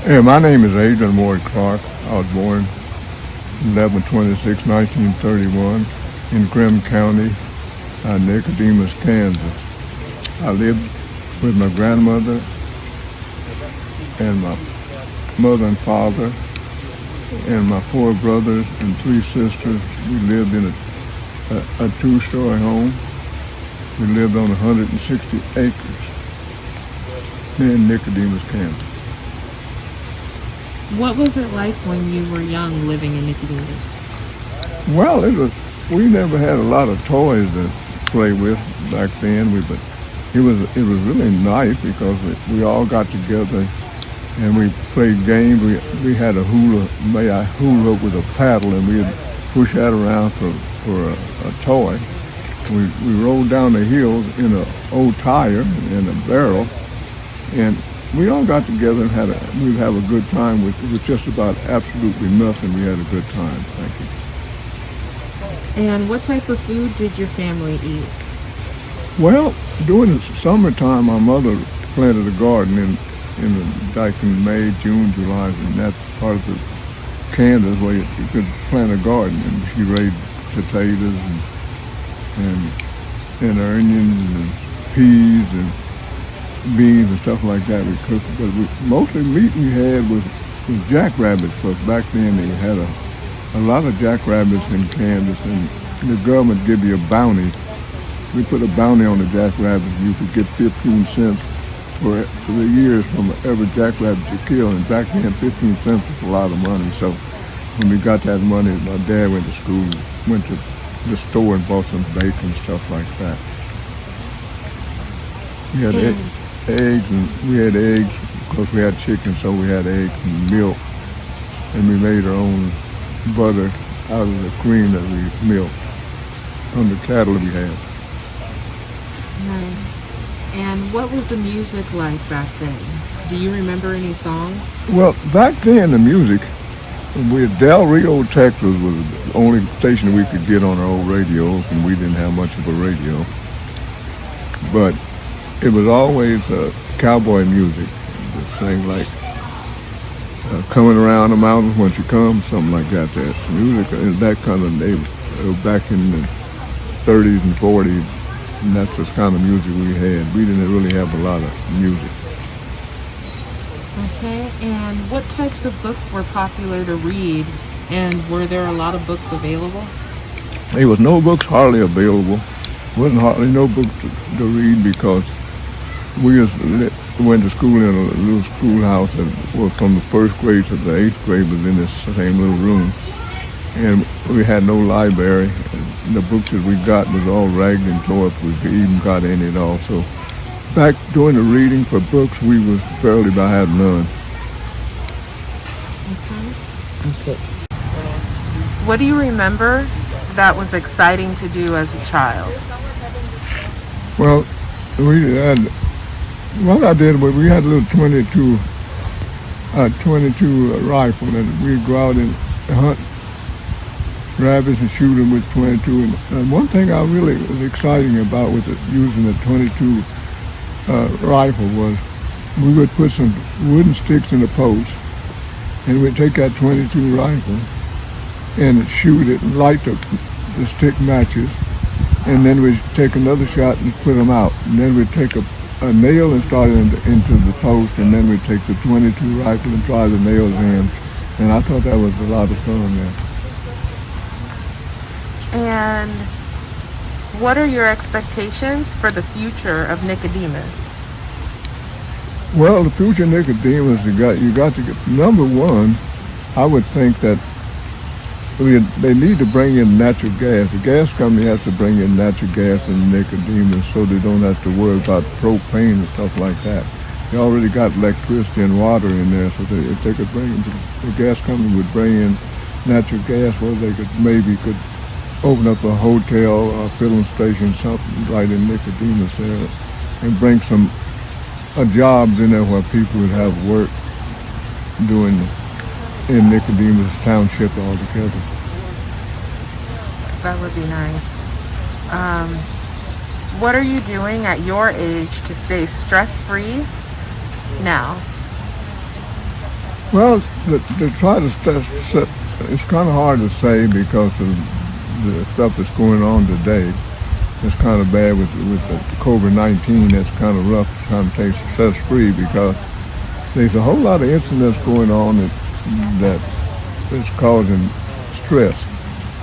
Yeah, my name is Adrian Clark. I was born 11/26/1931 in Grimm County, Nicodemus, Kansas. I lived with my grandmother and my mother and father and my four brothers and three sisters. We lived in a two-story home. We lived on 160 acres in Nicodemus, Kansas. What was it like when you were young living in Nicodemus? Well, we never had a lot of toys to play with back then. But it was really nice because we all got together and we played games. We had made a hula with a paddle, and we'd push that around for a toy. We rolled down the hills in an old tire and a barrel, and we all got together and we'd have a good time with just about absolutely nothing. We had a good time. Thank you. And what type of food did your family eat? Well, during the summertime, my mother planted a garden like in May, June, July, in that part of Kansas where you could plant a garden, and she raised potatoes and onions and peas and beans and stuff like that. We cooked, but mostly meat we had was jackrabbits, because back then they had a lot of jackrabbits in Kansas, and the government give you a bounty. We put a bounty on the jackrabbits. You could get 15 cents for the years from every jackrabbit you kill, and back then 15 cents was a lot of money. So when we got that money, my dad went to school, went to the store and bought some bacon and stuff like that. We had eggs, and we had eggs because we had chicken, so we had eggs and milk, and we made our own butter out of the cream that we milked from the cattle we had. Nice. And what was the music like back then? Do you remember any songs? Well, back then the music, Del Rio, Texas was the only station we could get on our old radio, and we didn't have much of a radio. But it was always cowboy music. The same like Coming Around the Mountains Once You Come, something like that. That's music in that kind of back in the 30s and 40s, and that's the kind of music we had. We didn't really have a lot of music. Okay, and what types of books were popular to read, and were there a lot of books available? There was no books hardly available. Wasn't hardly no books to read because we just went to school in a little schoolhouse that was from the first grade to the 8th grade was in this same little room. And we had no library. The books that we got was all ragged and tore up. We even got any at all. So back during the reading for books, we was barely about had none. Okay. What do you remember that was exciting to do as a child? Well, what I did was we had a little 22 rifle, and we'd go out and hunt rabbits and shoot them with 22. And one thing I really was exciting about with using the 22 rifle was we would put some wooden sticks in the post, and we'd take that 22 rifle and shoot it and light the stick matches, and then we'd take another shot and put them out. And then we'd take a nail and start it into the post, and then we'd take the 22 rifle and try the nails in. And I thought that was a lot of fun there. And what are your expectations for the future of Nicodemus? Well, the future Nicodemus, you got to get, number one, I would think that they need to bring in natural gas. The gas company has to bring in natural gas in Nicodemus so they don't have to worry about propane and stuff like that. They already got electricity and water in there, so if they could bring in, the gas company would bring in natural gas, well, they could open up a hotel or a filling station, something right in Nicodemus there, and bring some jobs in there where people would have work doing in Nicodemus Township altogether. That would be nice. What are you doing at your age to stay stress-free now? Well, to try to set, it's kind of hard to say because of the stuff that's going on today. It's kind of bad with the COVID-19. That's kind of rough, trying to take success free because there's a whole lot of incidents going on that is causing stress,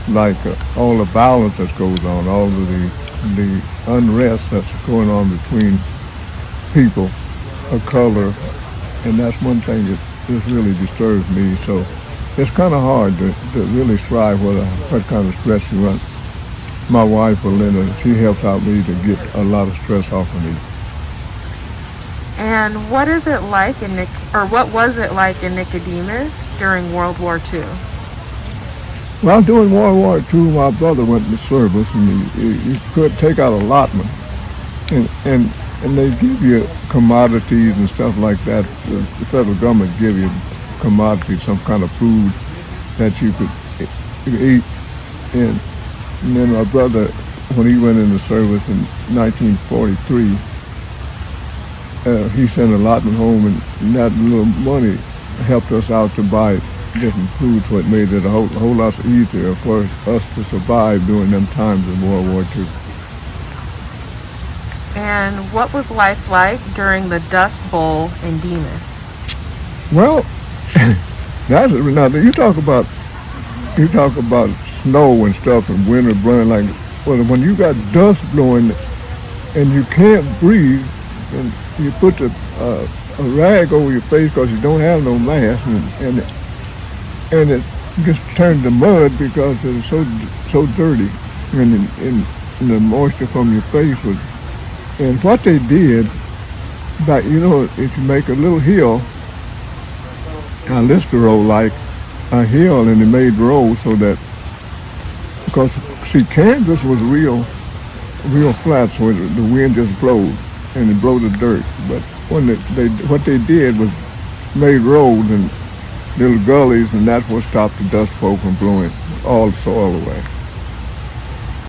like all the violence that goes on, all of the unrest that's going on between people of color, and that's one thing that just really disturbs me. So it's kind of hard to really strive what kind of stress you run. My wife, Linda, she helps out me to get a lot of stress off of me. And what is it like what was it like in Nicodemus during World War II? Well, during World War II, my brother went to service, and he could take out allotment, and they give you commodities and stuff like that. The federal government give you commodities, some kind of food that you could eat. And then my brother, when he went into service in 1943, he sent allotment home, and that little money helped us out to buy different foods, so it made it a whole lot easier for us to survive during them times in World War II. And what was life like during the Dust Bowl in Demas? Well, that's nothing. You talk about snow and stuff and winter blowing, like, well, when you got dust blowing and you can't breathe, and you put a rag over your face because you don't have no mask, and it just turned to mud because it was so dirty, and the moisture from your face was. And what they did, that if you make a little hill, a Lister road like a hill, and they made roads so that, because see, Kansas was real flat, so the wind just blowed and it blew the dirt. But what they did was made roads and little gullies, and that's what stopped the dust bowl from blowing all the soil away.